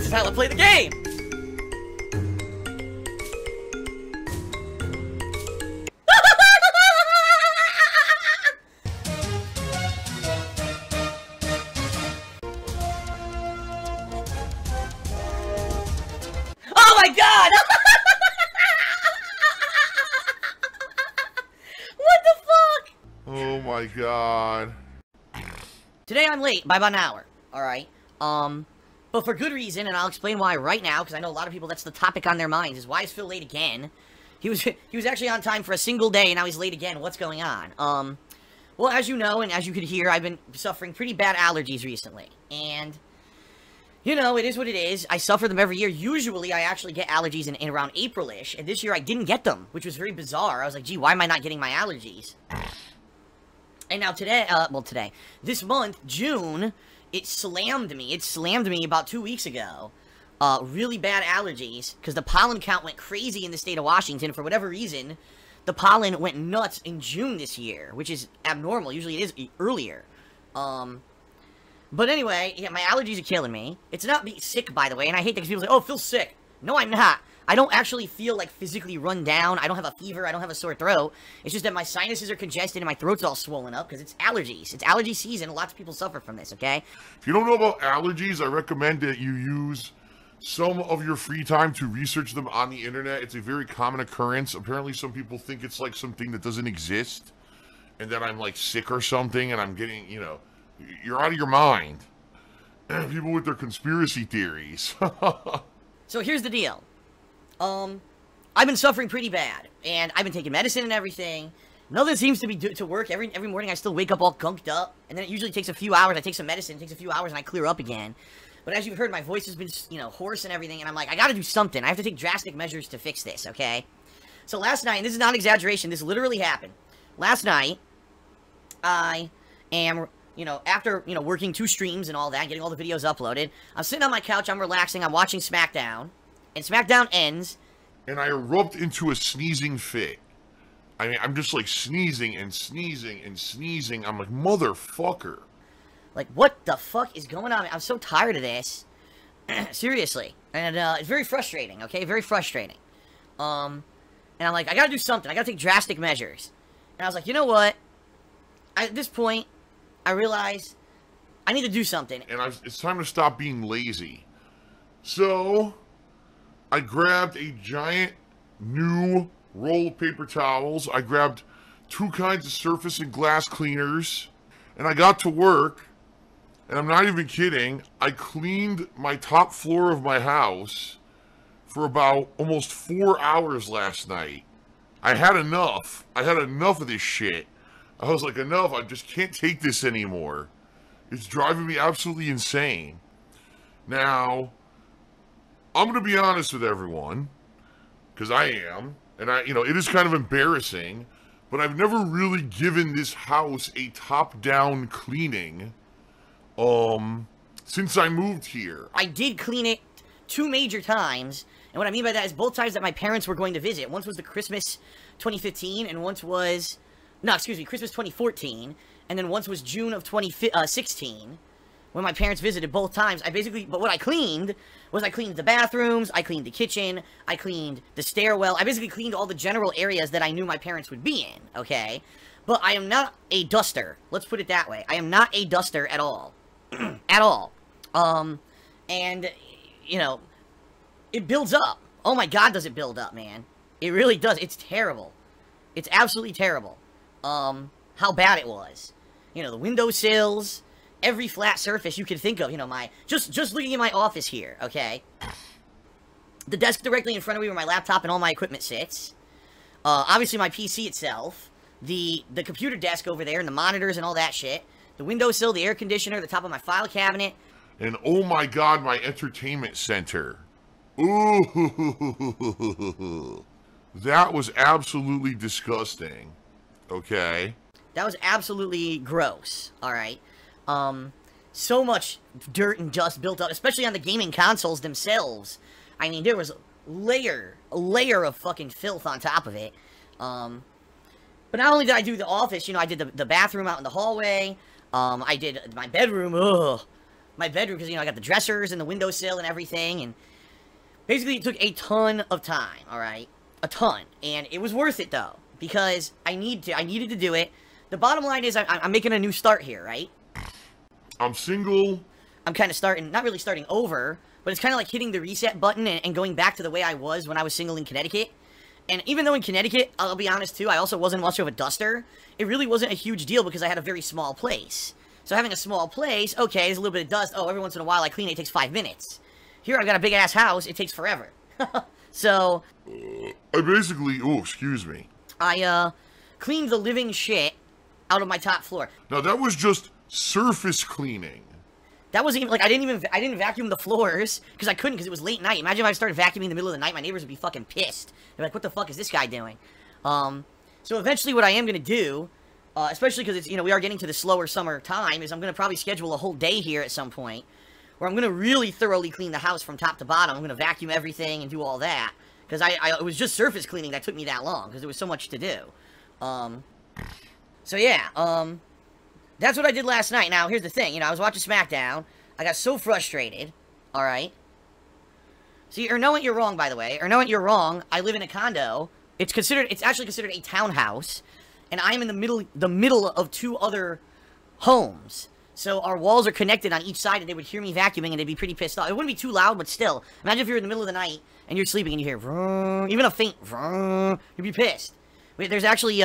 This is how I play the game! Oh my god! What the fuck? Oh my god. Today I'm late by about an hour, alright? But for good reason, and I'll explain why right now, because I know a lot of people, that's the topic on their minds, is why is Phil late again? He was actually on time for a single day, and now he's late again. What's going on? Well, as you know, and as you could hear, I've been suffering pretty bad allergies recently, and, you know, it is what it is. I suffer them every year. Usually, I actually get allergies in around April-ish, and this year I didn't get them, which was very bizarre. I was like, gee, why am I not getting my allergies? And now today, this month, June, it slammed me. It slammed me about 2 weeks ago. Really bad allergies, because the pollen count went crazy in the state of Washington. For whatever reason, the pollen went nuts in June this year, which is abnormal. Usually it is earlier. But anyway, yeah, my allergies are killing me. It's not me sick, by the way, and I hate that because people say, oh, Phil's sick. No, I'm not. I don't actually feel, like, physically run down. I don't have a fever. I don't have a sore throat. It's just that my sinuses are congested and my throat's all swollen up because it's allergies. It's allergy season. Lots of people suffer from this, okay? If you don't know about allergies, I recommend that you use some of your free time to research them on the internet. It's a very common occurrence. Apparently, some people think it's, like, something that doesn't exist and that I'm, like, sick or something and I'm getting, you know, you're out of your mind. People with their conspiracy theories. So here's the deal. I've been suffering pretty bad, and I've been taking medicine and everything. Nothing seems to be to work. Every morning I still wake up all gunked up, and then it usually takes a few hours. I take some medicine, it takes a few hours, and I clear up again. But as you've heard, my voice has been, you know, hoarse and everything, and I'm like, I gotta do something. I have to take drastic measures to fix this, okay? So last night, and this is not an exaggeration, this literally happened. Last night, I am, you know, after, you know, working 2 streams and all that, getting all the videos uploaded, I'm sitting on my couch, I'm relaxing, I'm watching SmackDown. And SmackDown ends. And I erupt into a sneezing fit. I mean, I'm just like sneezing and sneezing and sneezing. I'm like, motherfucker. Like, what the fuck is going on? I'm so tired of this. Seriously. And it's very frustrating, okay? Very frustrating. And I'm like, I gotta do something. I gotta take drastic measures. And I was like, you know what? At this point, I realized I need to do something. And it's time to stop being lazy. So I grabbed a giant new roll of paper towels. I grabbed 2 kinds of surface and glass cleaners. And I got to work. And I'm not even kidding. I cleaned my top floor of my house for about almost 4 hours last night. I had enough. I had enough of this shit. I was like, enough. I just can't take this anymore. It's driving me absolutely insane. Now, I'm going to be honest with everyone, because I am, and you know, it is kind of embarrassing, but I've never really given this house a top-down cleaning, since I moved here. I did clean it 2 major times, and what I mean by that is both times that my parents were going to visit. Once was the Christmas 2015, and once was, Christmas 2014, and then once was June of 2016. When my parents visited both times, but what I cleaned was I cleaned the bathrooms, I cleaned the kitchen, I cleaned the stairwell. I basically cleaned all the general areas that I knew my parents would be in, okay? But I am not a duster. Let's put it that way. I am not a duster at all. At all. And, you know, it builds up. Oh my god, does it build up, man. It really does. It's terrible. It's absolutely terrible. How bad it was. You know, the windowsills, every flat surface you can think of, you know, just looking at my office here, okay? The desk directly in front of me where my laptop and all my equipment sits. Obviously my PC itself. The computer desk over there and the monitors and all that shit. The windowsill, the air conditioner, the top of my file cabinet. And oh my god, my entertainment center. Ooh. That was absolutely disgusting. Okay? That was absolutely gross, alright? So much dirt and dust built up, especially on the gaming consoles themselves. I mean, there was a layer of fucking filth on top of it. But not only did I do the office, you know, I did the bathroom out in the hallway. I did my bedroom, ugh. my bedroom, because, you know, I got the dressers and the windowsill and everything, and basically it took a ton of time, alright? A ton. And it was worth it, though, because I needed to do it. The bottom line is I'm making a new start here, right? I'm single. I'm kind of starting, not really starting over, but it's kind of like hitting the reset button and going back to the way I was when I was single in Connecticut. And even though in Connecticut, I'll be honest too, I also wasn't much of a duster, it really wasn't a huge deal because I had a very small place. So having a small place, okay, there's a little bit of dust, oh, every once in a while I clean it, it takes 5 minutes. Here I've got a big-ass house, it takes forever. So... I basically, oh, excuse me. I, cleaned the living shit out of my top floor. Now that was just surface cleaning. That wasn't even, like, I didn't vacuum the floors, because I couldn't, because it was late night. Imagine if I started vacuuming in the middle of the night, my neighbors would be fucking pissed. They're like, what the fuck is this guy doing? So eventually what I am gonna do, especially because it's, you know, we are getting to the slower summer time, is I'm gonna probably schedule a whole day here at some point, where I'm gonna really thoroughly clean the house from top to bottom. I'm gonna vacuum everything and do all that, because it was just surface cleaning that took me that long, because there was so much to do. So yeah, that's what I did last night. Now, here's the thing. You know, I was watching SmackDown. I got so frustrated. Alright? See, or know what, you're wrong, by the way. Or know what, you're wrong. I live in a condo. It's actually considered a townhouse. And I'm in the middle of 2 other homes. So our walls are connected on each side, and they would hear me vacuuming, and they'd be pretty pissed off. It wouldn't be too loud, but still. Imagine if you're in the middle of the night, and you're sleeping, and you hear, vroom, even a faint, vroom, you'd be pissed. Wait, there's actually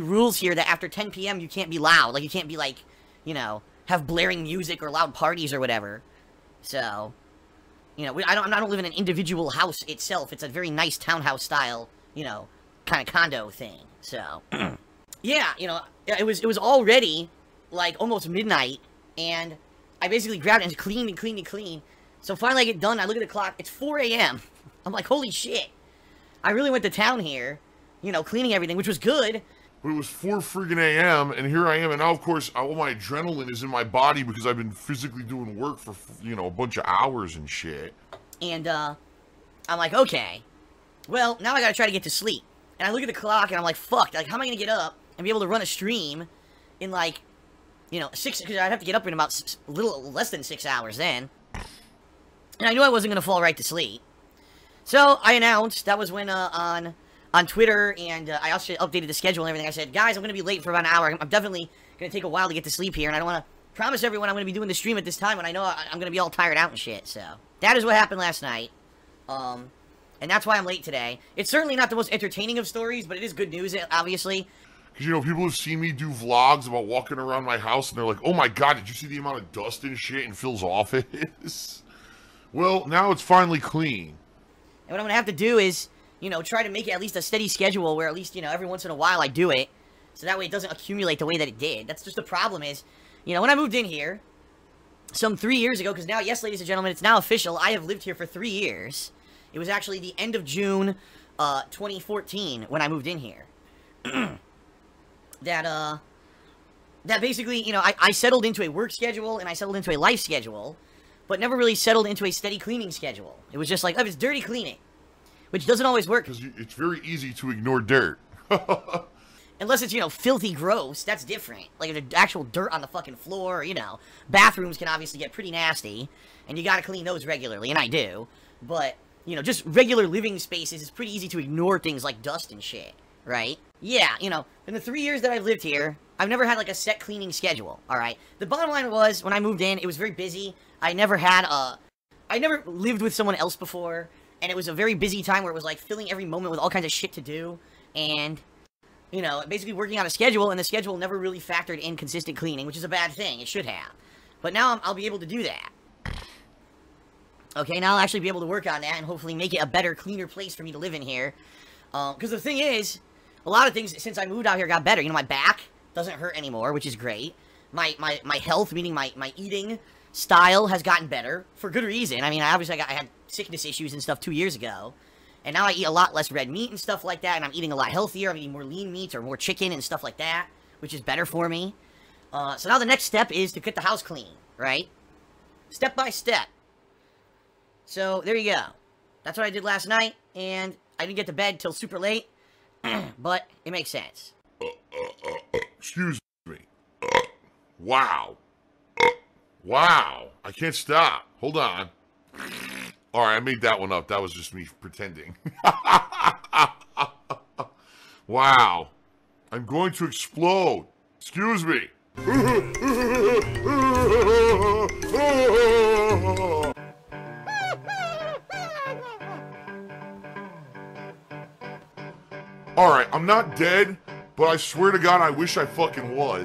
rules here that after 10 p.m. you can't be loud. Like, you can't be, like, you know, have blaring music or loud parties or whatever. So, you know, I don't live in an individual house itself. It's a very nice townhouse style, you know, kind of condo thing. So, yeah, you know, it was already, like, almost midnight, and I basically grabbed it and cleaned and cleaned and cleaned. So finally I get done, I look at the clock, it's 4 a.m. I'm like, holy shit. I really went to town here. You know, cleaning everything, which was good. But it was 4 friggin' a.m., and here I am, and now, of course, all my adrenaline is in my body because I've been physically doing work for, you know, a bunch of hours and shit. And, I'm like, okay. Well, now I gotta try to get to sleep. And I look at the clock, and I'm like, fuck, like, how am I gonna get up and be able to run a stream in, like, you know, 6, because I'd have to get up in about a little less than 6 hours then. And I knew I wasn't gonna fall right to sleep. So, I announced, that was when, on Twitter, and I also updated the schedule and everything. I said, guys, I'm going to be late for about an hour. I'm definitely going to take a while to get to sleep here, and I don't want to promise everyone I'm going to be doing the stream at this time when I know I'm going to be all tired out and shit. So, that is what happened last night. And that's why I'm late today. It's certainly not the most entertaining of stories, but it is good news, obviously. Because, you know, people have seen me do vlogs about walking around my house, and they're like, oh my god, did you see the amount of dust and shit in Phil's office? Well, now it's finally clean. And what I'm going to have to do is, you know, try to make it at least a steady schedule where at least, you know, every once in a while I do it. So that way it doesn't accumulate the way that it did. That's just the problem is, you know, when I moved in here, some 3 years ago, because now, yes, ladies and gentlemen, it's now official, I have lived here for 3 years. It was actually the end of June, 2014 when I moved in here. that basically, you know, I settled into a work schedule and I settled into a life schedule, but never really settled into a steady cleaning schedule. It was just like, oh, it's dirty, clean it. Which doesn't always work. Because it's very easy to ignore dirt. Unless it's, you know, filthy gross. That's different. Like, if there's actual dirt on the fucking floor, you know. Bathrooms can obviously get pretty nasty. And you gotta clean those regularly, and I do. But, you know, just regular living spaces, it's pretty easy to ignore things like dust and shit. Right? Yeah, you know, in the 3 years that I've lived here, I've never had, like, a set cleaning schedule. Alright? The bottom line was, when I moved in, it was very busy. I never lived with someone else before. And it was a very busy time where it was, like, filling every moment with all kinds of shit to do. And, you know, basically working on a schedule, and the schedule never really factored in consistent cleaning, which is a bad thing. It should have. But now I'll be able to do that. Okay, now I'll actually be able to work on that and hopefully make it a better, cleaner place for me to live in here. Because the thing is, a lot of things since I moved out here got better. You know, my back doesn't hurt anymore, which is great. My health, meaning my eating style, has gotten better for good reason. I mean, I had sickness issues and stuff 2 years ago, and now I eat a lot less red meat and stuff like that, and I'm eating a lot healthier. I'm eating more lean meats or more chicken and stuff like that, which is better for me. So now the next step is to get the house clean, right? Step by step. So there you go. That's what I did last night, and I didn't get to bed till super late, but it makes sense. Excuse me. Wow. Wow. I can't stop. Hold on. All right, I made that one up. That was just me pretending. Wow. I'm going to explode. Excuse me. All right, I'm not dead, but I swear to God, I wish I fucking was.